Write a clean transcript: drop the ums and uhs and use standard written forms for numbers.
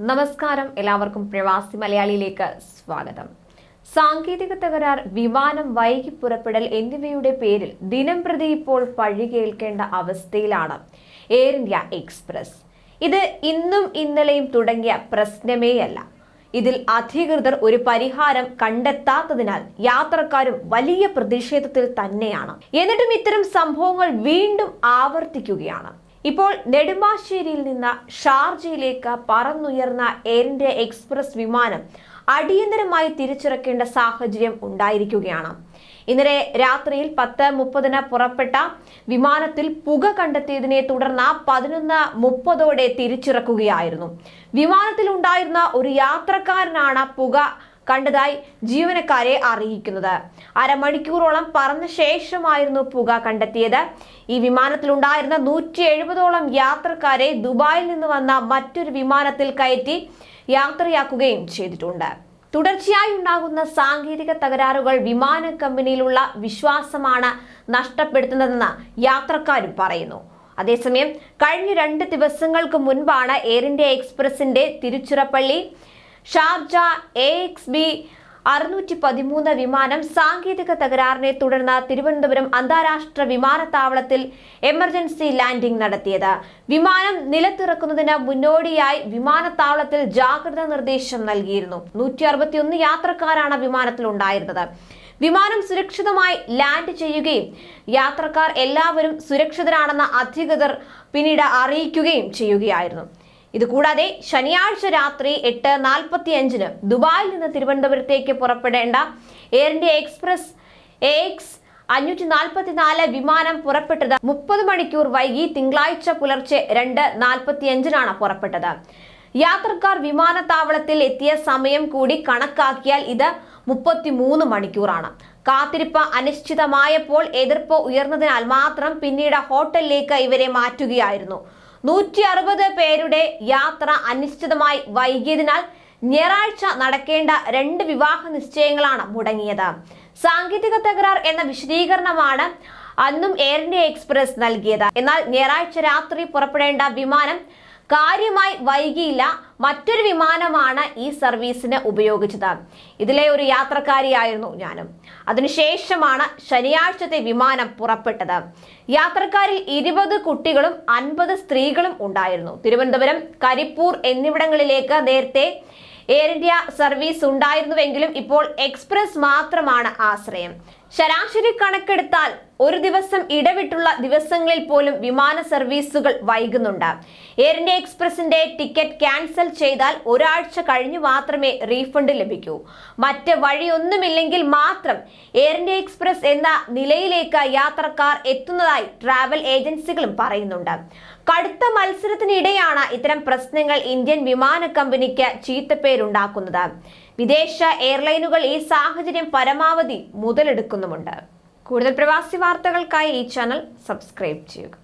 നമസ്കാരം, എല്ലാവർക്കും പ്രവാസി മലയാളിയിലേക്ക് സ്വാഗതം. സാങ്കേതിക തകരാർ, വിമാനം വൈകി പുറപ്പെടൽ എന്നിവയുടെ പേരിൽ ദിനംപ്രതി ഇപ്പോൾ പഴി കേൾക്കേണ്ട അവസ്ഥയിലാണ് എയർ ഇന്ത്യ എക്സ്പ്രസ്. ഇത് ഇന്നും ഇന്നലെയും തുടങ്ങിയ പ്രശ്നമേയല്ല. ഇതിൽ അധികൃതർ ഒരു പരിഹാരം കണ്ടെത്താത്തതിനാൽ യാത്രക്കാരും വലിയ പ്രതിഷേധത്തിൽ തന്നെയാണ്. എന്നിട്ടും ഇത്തരം സംഭവങ്ങൾ വീണ്ടും ആവർത്തിക്കുകയാണ്. ഇപ്പോൾ നെടുമ്പാശ്ശേരിയിൽ നിന്ന് ഷാർജയിലേക്ക് പറന്നുയർന്ന എയർ ഇന്ത്യ എക്സ്പ്രസ് വിമാനം അടിയന്തരമായി തിരിച്ചിറക്കേണ്ട സാഹചര്യം ഉണ്ടായിരിക്കുകയാണ്. ഇന്നലെ രാത്രിയിൽ 10:30 പുറപ്പെട്ട വിമാനത്തിൽ പുക കണ്ടെത്തിയതിനെ തുടർന്ന് 11:30 തിരിച്ചിറക്കുകയായിരുന്നു. വിമാനത്തിൽ ഉണ്ടായിരുന്ന ഒരു യാത്രക്കാരനാണ് പുക കണ്ടതായി ജീവനക്കാരെ അറിയിക്കുന്നത്. അരമണിക്കൂറോളം പറന്ന ശേഷമായിരുന്നു പുക കണ്ടെത്തിയത്. ഈ വിമാനത്തിലുണ്ടായിരുന്ന 170ഓളം യാത്രക്കാരെ ദുബായിൽ നിന്ന് വന്ന മറ്റൊരു വിമാനത്തിൽ കയറ്റി യാത്രയാക്കുകയും ചെയ്തിട്ടുണ്ട്. തുടർച്ചയായി ഉണ്ടാകുന്ന സാങ്കേതിക തകരാറുകൾ വിമാന കമ്പനിയിലുള്ള വിശ്വാസമാണ് നഷ്ടപ്പെടുത്തുന്നതെന്ന് യാത്രക്കാരും പറയുന്നു. അതേസമയം കഴിഞ്ഞ 2 ദിവസങ്ങൾക്ക് മുൻപാണ് എയർ ഇന്ത്യ എക്സ്പ്രസിന്റെ തിരുച്ചിറപ്പള്ളി ഷാർജ AXB 613 വിമാനം സാങ്കേതിക തകരാറിനെ തുടർന്ന് തിരുവനന്തപുരം അന്താരാഷ്ട്ര വിമാനത്താവളത്തിൽ എമർജൻസി ലാൻഡിംഗ് നടത്തിയത്. വിമാനം നിലത്തിറക്കുന്നതിന് മുന്നോടിയായി വിമാനത്താവളത്തിൽ ജാഗ്രതാ നിർദ്ദേശം നൽകിയിരുന്നു. 161 യാത്രക്കാരാണ് വിമാനത്തിൽ ഉണ്ടായിരുന്നത്. വിമാനം സുരക്ഷിതമായി ലാൻഡ് ചെയ്യുകയും യാത്രക്കാർ എല്ലാവരും സുരക്ഷിതരാണെന്ന് അധികൃതർ പിന്നീട് അറിയിക്കുകയും ചെയ്യുകയായിരുന്നു. ഇതുകൂടാതെ ശനിയാഴ്ച രാത്രി 8:45 ദുബായിൽ നിന്ന് തിരുവനന്തപുരത്തേക്ക് പുറപ്പെടേണ്ട എയർ ഇന്ത്യ എക്സ്പ്രസ് AX 544 വിമാനം പുറപ്പെട്ടത് 30 മണിക്കൂർ വൈകി തിങ്കളാഴ്ച പുലർച്ചെ 2:45 പുറപ്പെട്ടത്. യാത്രക്കാർ വിമാനത്താവളത്തിൽ എത്തിയ സമയം കൂടി കണക്കാക്കിയാൽ ഇത് 33 മണിക്കൂറാണ്. കാത്തിരിപ്പ് അനിശ്ചിതമായപ്പോൾ എതിർപ്പ് ഉയർന്നതിനാൽ മാത്രം പിന്നീട് ഹോട്ടലിലേക്ക് ഇവരെ മാറ്റുകയായിരുന്നു. 160 പേരുടെ യാത്ര അനിശ്ചിതമായി വൈകിയതിനാൽ ഞായറാഴ്ച നടക്കേണ്ട 2 വിവാഹ നിശ്ചയങ്ങളാണ് മുടങ്ങിയത്. സാങ്കേതിക തകരാർ എന്ന വിശദീകരണമാണ് അന്നും എയർ ഇന്ത്യ എക്സ്പ്രസ് നൽകിയത്. എന്നാൽ ഞായറാഴ്ച രാത്രി പുറപ്പെടേണ്ട വിമാനം കാര്യമായി വൈകിയില്ല. മറ്റൊരു വിമാനമാണ് ഈ സർവീസിന് ഉപയോഗിച്ചത്. ഇതിലെ ഒരു യാത്രക്കാരിയായിരുന്നു ഞാനും. അതിനുശേഷമാണ് ശനിയാഴ്ചത്തെ വിമാനം പുറപ്പെട്ടത്. യാത്രക്കാരിൽ 20 കുട്ടികളും 50 സ്ത്രീകളും ഉണ്ടായിരുന്നു. തിരുവനന്തപുരം, കരിപ്പൂർ എന്നിവിടങ്ങളിലേക്ക് നേരത്തെ എയർ ഇന്ത്യ സർവീസ് ഉണ്ടായിരുന്നുവെങ്കിലും ഇപ്പോൾ എക്സ്പ്രസ് മാത്രമാണ് ആശ്രയം. ശരാശരി കണക്കെടുത്താൽ ഒരു ദിവസം ഇടവിട്ടുള്ള ദിവസങ്ങളിൽ പോലും വിമാന സർവീസുകൾ വൈകുന്നുണ്ട്. എയർ ഇന്ത്യ എക്സ്പ്രസിന്റെ ടിക്കറ്റ് ക്യാൻസൽ ചെയ്താൽ ഒരാഴ്ച കഴിഞ്ഞു മാത്രമേ റീഫണ്ട് ലഭിക്കൂ. മറ്റ് വഴിയൊന്നുമില്ലെങ്കിൽ മാത്രം എയർ ഇന്ത്യ എക്സ്പ്രസ് എന്ന നിലയിലേക്ക് യാത്രക്കാർ എത്തുന്നതായി ട്രാവൽ ഏജൻസികളും പറയുന്നുണ്ട്. കടുത്ത മത്സരത്തിനിടെയാണ് ഇത്തരം പ്രശ്നങ്ങൾ ഇന്ത്യൻ വിമാന കമ്പനിക്ക് ചീത്തപ്പേരുണ്ടാക്കുന്നത്. വിദേശ എയർലൈനുകൾ ഈ സാഹചര്യം പരമാവധി മുതലെടുക്കുന്നുമുണ്ട്. കൂടുതൽ പ്രവാസി വാർത്തകൾക്കായി ഈ ചാനൽ സബ്സ്ക്രൈബ് ചെയ്യുക.